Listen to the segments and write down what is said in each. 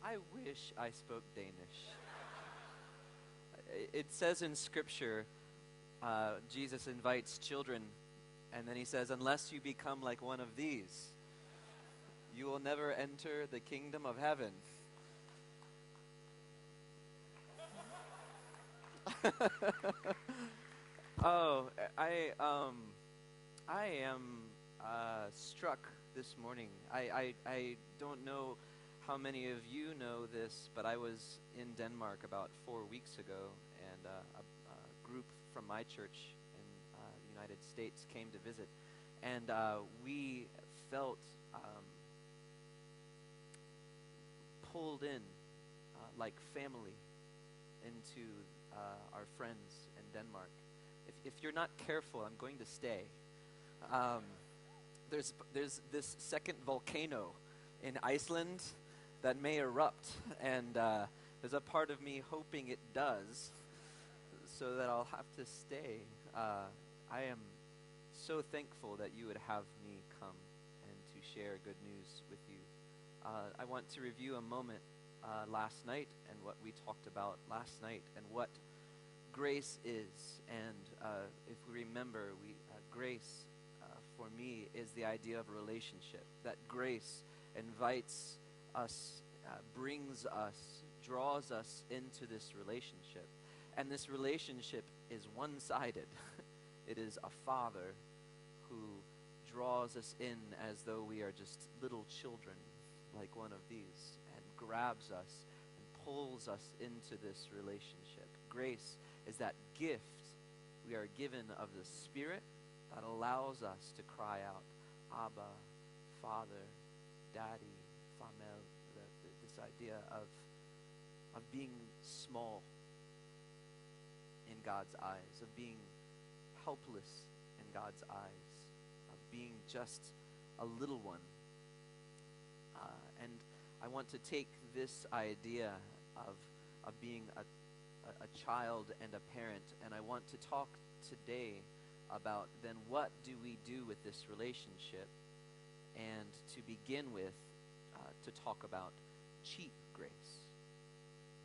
I wish I spoke Danish. It says in Scripture, Jesus invites children, and then he says, unless you become like one of these, you will never enter the kingdom of heaven. Oh, I am struck this morning. I don't know how many of you know this, but I was in Denmark about 4 weeks ago, and a group from my church in the United States came to visit, and we felt pulled in like family into our friends in Denmark. If you're not careful, I'm going to stay. There's this second volcano in Iceland that may erupt, and there's a part of me hoping it does, so that I'll have to stay. I am so thankful that you would have me come and to share good news with you. I want to review a moment last night and what we talked about last night and what grace is. And if we remember, grace for me is the idea of relationship. That grace invites us, brings us, draws us into this relationship. And this relationship is one-sided. It is a father who draws us in as though we are just little children, like one of these, and grabs us and pulls us into this relationship. Grace is that gift we are given of the Spirit that allows us to cry out, Abba, Father, Daddy, Famel, this idea of being small in God's eyes, of being helpless in God's eyes, of being just a little one. And I want to take this idea of being a child and a parent, and I want to talk today about then what do we do with this relationship, and to begin with, to talk about cheap grace,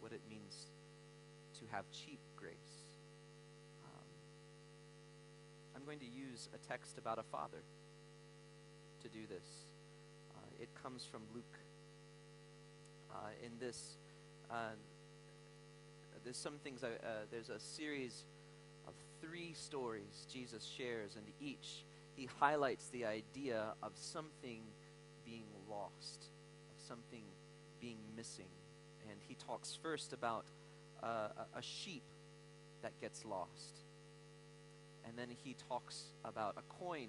what it means to have cheap grace. I'm going to use a text about a father to do this. It comes from Luke. In this, there's some things, there's a series of 3 stories Jesus shares, and each he highlights the idea of something being lost, of something being missing. And he talks first about a sheep that gets lost. And then he talks about a coin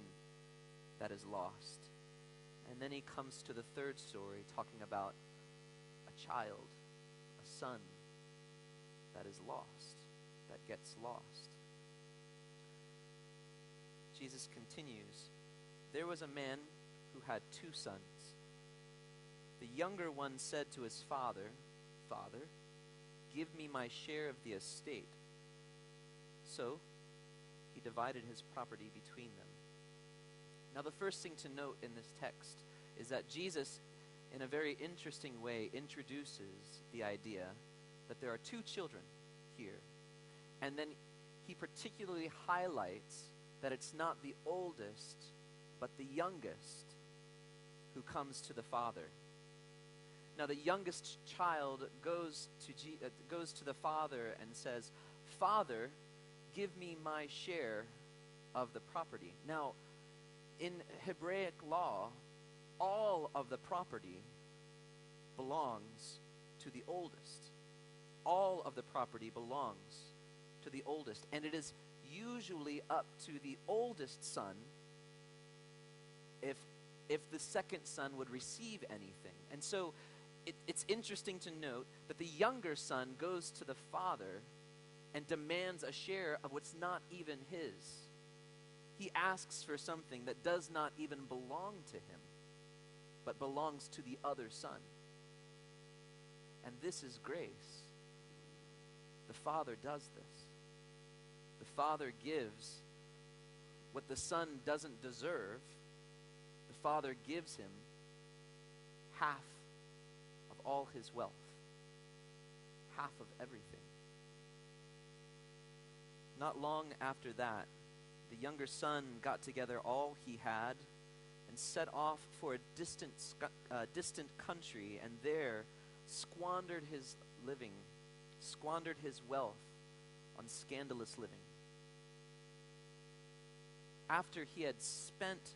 that is lost. And then he comes to the 3rd story, talking about a child, a son that is lost, that gets lost. Jesus continues, there was a man who had 2 sons. The younger one said to his father, Father, give me my share of the estate. So he divided his property between them. Now the first thing to note in this text is that Jesus, in a very interesting way, introduces the idea that there are 2 children here. And then he particularly highlights that it's not the oldest, but the youngest who comes to the father. Now the youngest child goes to the father and says, Father, give me my share of the property. Now, in Hebraic law, all of the property belongs to the oldest. All of the property belongs to the oldest. And it is usually up to the oldest son if the second son would receive anything. And so it's interesting to note that the younger son goes to the father and demands a share of what's not even his. He asks for something that does not even belong to him, but belongs to the other son. And this is grace. The Father does this. The Father gives what the Son doesn't deserve. The Father gives him half of all his wealth. Half of everything. Not long after that, the younger son got together all he had and set off for a distant country, and there squandered his wealth on scandalous living. After he had spent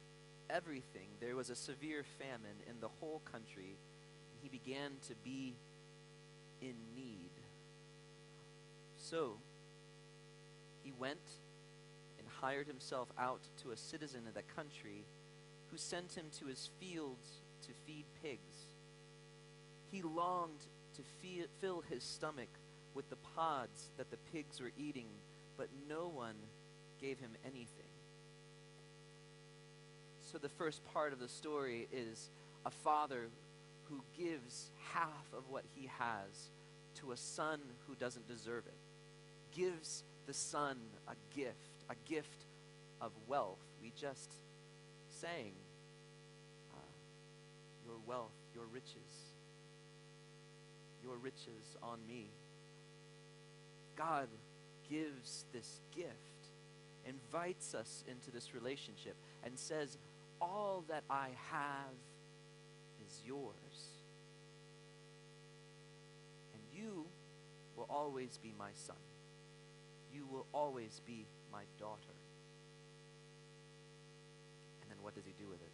everything, there was a severe famine in the whole country, and he began to be in need. So he went and hired himself out to a citizen of the country, who sent him to his fields to feed pigs. He longed to fill his stomach with the pods that the pigs were eating, but no one gave him anything. So the first part of the story is a father who gives half of what he has to a son who doesn't deserve it. Gives the son a gift of wealth. We just sang, your wealth, your riches on me. God gives this gift, invites us into this relationship, and says, all that I have is yours. And you will always be my son. You will always be my daughter. And then what does he do with it?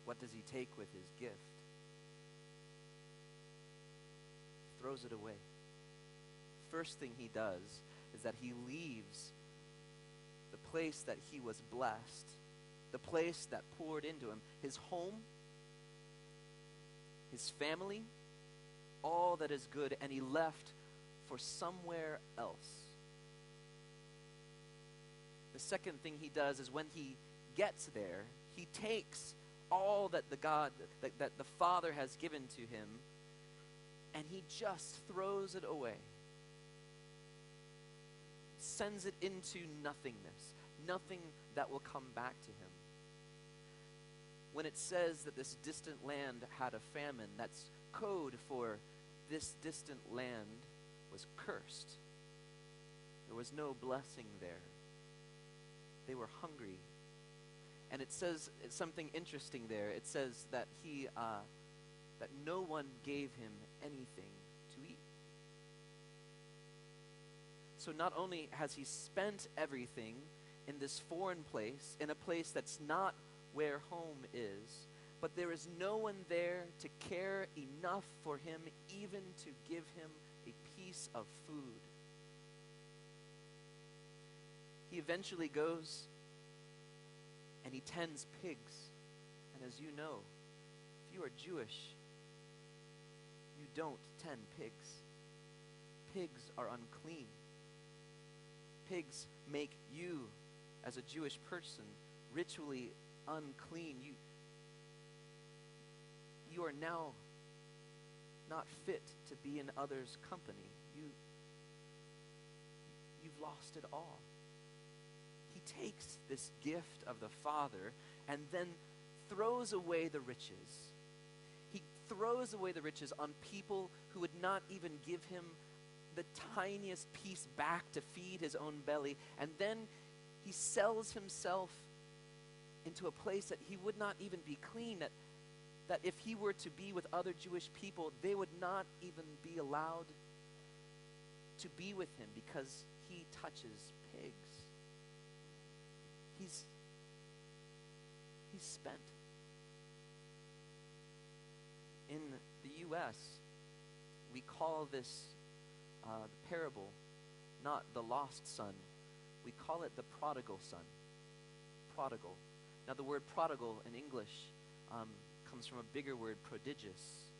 What does he take with his gift? He throws it away. First thing he does is that he leaves the place that he was blessed, the place that poured into him, his home, his family, all that is good, and he left for somewhere else. The second thing he does is when he gets there, he takes all that that the Father has given to him, and he just throws it away. Sends it into nothingness. Nothing that will come back to him. When it says that this distant land had a famine, that's code for this distant land was cursed. There was no blessing there. They were hungry. And it says something interesting there. It says that that no one gave him anything to eat. So not only has he spent everything in this foreign place, in a place that's not where home is, but there is no one there to care enough for him even to give him a piece of food. He eventually goes and he tends pigs. And as you know, if you are Jewish, you don't tend pigs. Pigs are unclean. Pigs make you, as a Jewish person, ritually unclean. You are now not fit to be in others' company. You've lost it all. He takes this gift of the Father and then throws away the riches. He throws away the riches on people who would not even give him the tiniest piece back to feed his own belly. And then he sells himself into a place that he would not even be clean, that if he were to be with other Jewish people, they would not even be allowed to be with him because he touches pigs. He's spent. In the U.S., we call this parable not the lost son. We call it the prodigal son. Prodigal. Now the word prodigal in English comes from a bigger word, prodigious.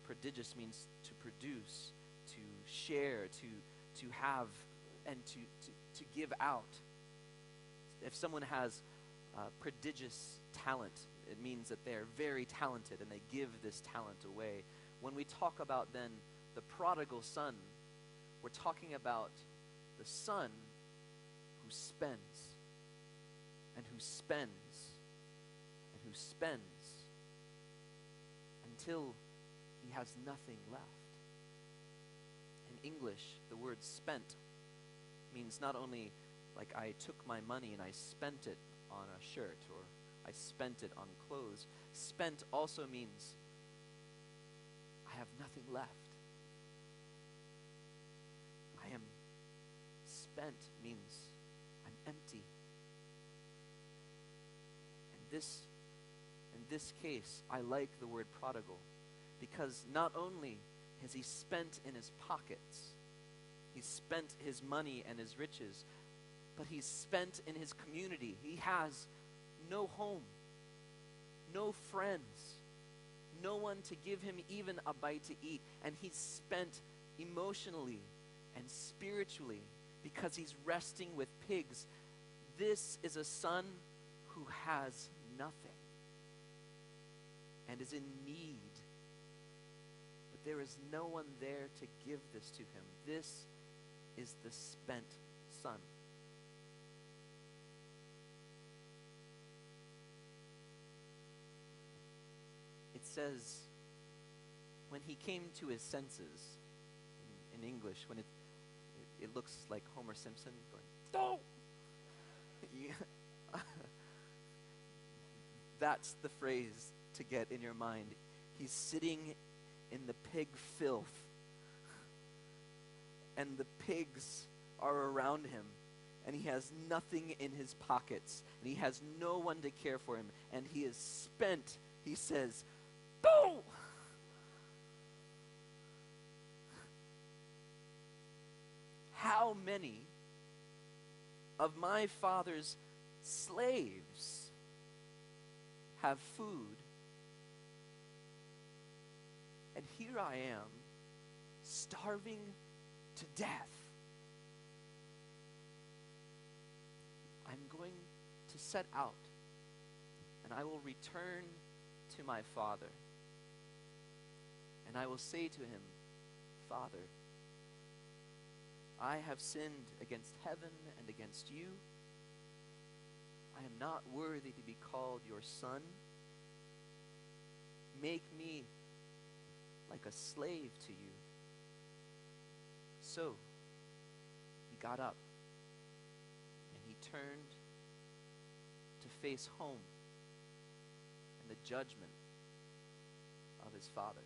Prodigious means to produce, to share, to have, and to give out. If someone has prodigious talent, it means that they're very talented and they give this talent away. When we talk about then the prodigal son, we're talking about the son who spends and who spends and who spends until he has nothing left. In English, the word spent means not only like I took my money and I spent it on a shirt or I spent it on clothes. Spent also means I have nothing left. I am spent means I'm empty. And in this case, I like the word prodigal because not only has he spent in his pockets, he's spent his money and his riches, but he's spent in his community. He has no home, no friends, no one to give him even a bite to eat. And he's spent emotionally and spiritually because he's resting with pigs. This is a son who has nothing and is in need. But there is no one there to give this to him. This is the spent son. It says, when he came to his senses, in English, when it looks like Homer Simpson going, "No!" Yeah. That's the phrase to get in your mind. He's sitting in the pig filth, and the pigs are around him, and he has nothing in his pockets, and he has no one to care for him, and he is spent. He says, "Go!" How many of my father's slaves have food, and here I am, starving to death? I'm going to set out, and I will return to my father, and I will say to him, "Father, I have sinned against heaven and against you. I am not worthy to be called your son. Make me like a slave to you." So he got up and he turned to face home and the judgment of his father.